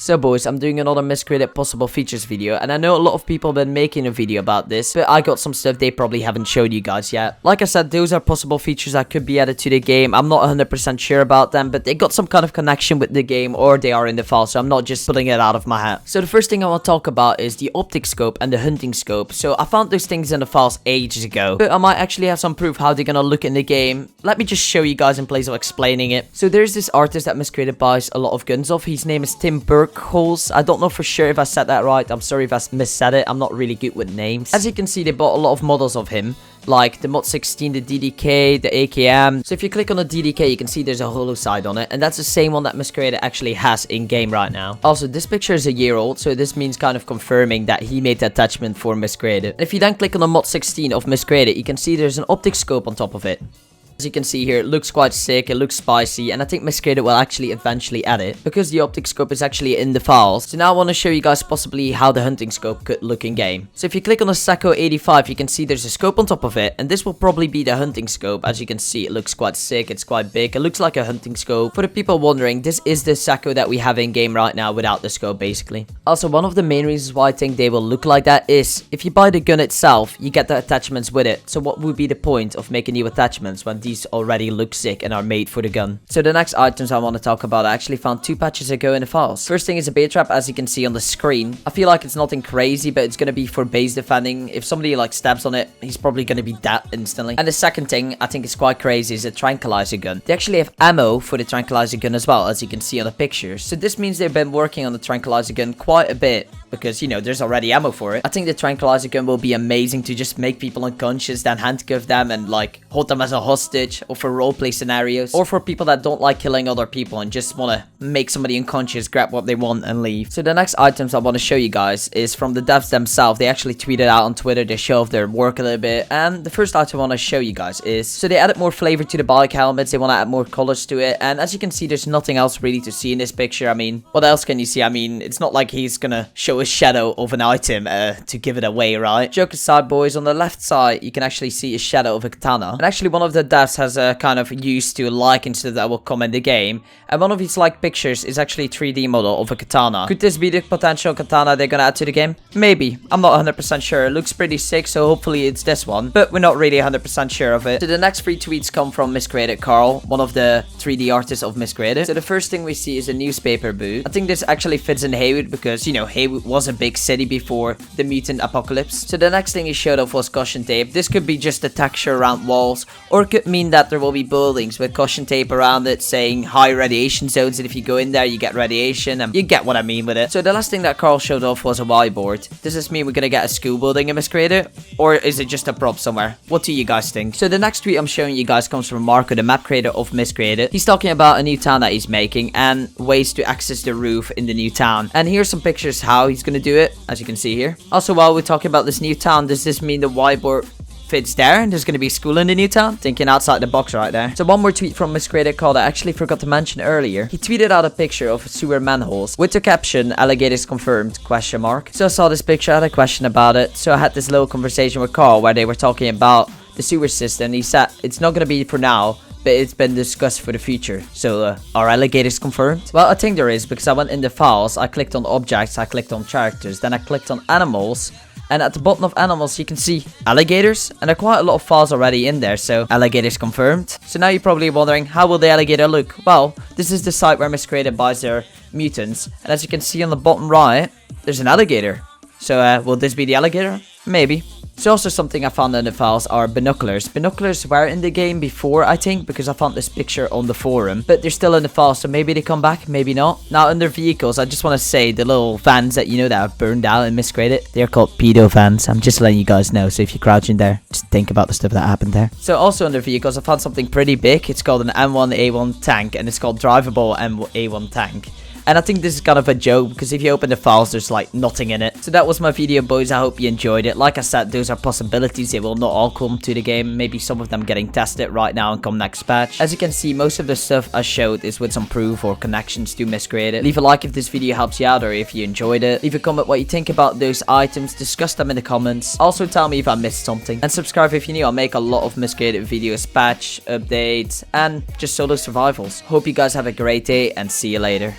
So boys, I'm doing another Miscreated possible features video, and I know a lot of people have been making a video about this, but I got some stuff they probably haven't showed you guys yet. Like I said, those are possible features that could be added to the game. I'm not 100% sure about them, but they got some kind of connection with the game, or they are in the file, so I'm not just pulling it out of my hat. So the first thing I want to talk about is the optic scope and the hunting scope. So I found those things in the files ages ago, but I might actually have some proof how they're gonna look in the game. Let me just show you guys in place of explaining it. So there's this artist that Miscreated buys a lot of guns of. His name is Tim Burkholz. I don't know for sure if I said that right. I'm sorry if I missaid it. I'm not really good with names. As you can see, they bought a lot of models of him, like the Mod 16, the DDK, the AKM. So if you click on the DDK, you can see there's a holo side on it, and that's the same one that Miscreated actually has in game right now. Also, this picture is a year old, so this means kind of confirming that he made the attachment for Miscreated. If you then click on the Mod 16 of Miscreated, you can see there's an optic scope on top of it. As you can see here, it looks quite sick, it looks spicy, and I think Miscreated will actually eventually add it, because the optic scope is actually in the files. So now I want to show you guys possibly how the hunting scope could look in game. So if you click on the Sacco 85, you can see there's a scope on top of it, and this will probably be the hunting scope. As you can see, it looks quite sick, it's quite big, it looks like a hunting scope. For the people wondering, this is the Sacco that we have in game right now without the scope, basically. Also, one of the main reasons why I think they will look like that is, if you buy the gun itself, you get the attachments with it. So what would be the point of making new attachments when these already look sick and are made for the gun? So the next items I want to talk about, I actually found 2 patches ago in the files. First thing is a bear trap, as you can see on the screen. I feel like it's nothing crazy, but it's going to be for base defending. If somebody like stabs on it, he's probably going to be dead instantly. And the second thing I think is quite crazy is a tranquilizer gun. They actually have ammo for the tranquilizer gun as well, as you can see on the pictures. So this means they've been working on the tranquilizer gun quite a bit, because, you know, there's already ammo for it. I think the tranquilizer gun will be amazing to just make people unconscious, then handcuff them and like hold them as a hostage, or for roleplay scenarios, or for people that don't like killing other people and just want to make somebody unconscious, grab what they want and leave. So the next items I want to show you guys is from the devs themselves. They actually tweeted out on Twitter, they show off their work a little bit, and the first item I want to show you guys is, so they added more flavor to the bike helmets, they want to add more colors to it, and as you can see, there's nothing else really to see in this picture. I mean, what else can you see? I mean, it's not like he's gonna show a shadow of an item to give it away, right? Joke aside, boys, on the left side you can actually see a shadow of a katana, and actually one of the devs has a kind of used to like and stuff that will come in the game, and one of his like pictures is actually a 3D model of a katana. Could this be the potential katana they're gonna add to the game? Maybe. I'm not 100% sure. It looks pretty sick, so hopefully it's this one, but we're not really 100% sure of it. So the next 3 tweets come from Miscreated Carl, one of the 3D artists of Miscreated. So the first thing we see is a newspaper booth. I think this actually fits in Haywood, because, you know, Haywood was a big city before the mutant apocalypse. So the next thing he showed off was caution tape. This could be just the texture around walls, or it could mean that there will be buildings with caution tape around it saying high radiation zones, and if you go in there you get radiation, and you get what I mean with it. So the last thing that Carl showed off was a whiteboard. Does this mean we're gonna get a school building in Miscreated, or is it just a prop somewhere? What do you guys think? So the next tweet I'm showing you guys comes from Marco, the map creator of Miscreated. He's talking about a new town that he's making and ways to access the roof in the new town, and here's some pictures how he's gonna do it, as you can see here. Also, while we're talking about this new town, does this mean the whiteboard fits there and there's going to be school in the new town? Thinking outside the box right there. So one more tweet from Miscreated Carl that I actually forgot to mention earlier. He tweeted out a picture of sewer manholes with the caption, "Alligators confirmed?" ? So I saw this picture, I had a question about it, so I had this little conversation with Carl where they were talking about the sewer system. He said it's not going to be for now, but it's been discussed for the future. So are alligators confirmed? Well, I think there is, because I went in the files, I clicked on objects, I clicked on characters, then I clicked on animals, and at the bottom of animals you can see alligators, and there are quite a lot of files already in there, so alligators confirmed. So now you're probably wondering, how will the alligator look? Well, this is the site where Miscreated buys their mutants, and as you can see on the bottom right, there's an alligator. So will this be the alligator? Maybe. So also something I found in the files are binoculars. Binoculars were in the game before, I think, because I found this picture on the forum, but they're still in the files, so maybe they come back, maybe not. Now under vehicles, I just want to say the little vans that you know that are burned out and Miscreated, they're called pedo vans. I'm just letting you guys know, so if you crouch in there, just think about the stuff that happened there. So also under vehicles, I found something pretty big. It's called an M1A1 tank, and it's called drivable M1A1 tank. And I think this is kind of a joke, because if you open the files, there's like nothing in it. So that was my video, boys. I hope you enjoyed it. Like I said, those are possibilities. They will not all come to the game. Maybe some of them getting tested right now and come next patch. As you can see, most of the stuff I showed is with some proof or connections to Miscreated. Leave a like if this video helps you out or if you enjoyed it. Leave a comment what you think about those items. Discuss them in the comments. Also tell me if I missed something. And subscribe if you're new. I'll make a lot of Miscreated videos, patch, updates, and just solo survivals. Hope you guys have a great day and see you later.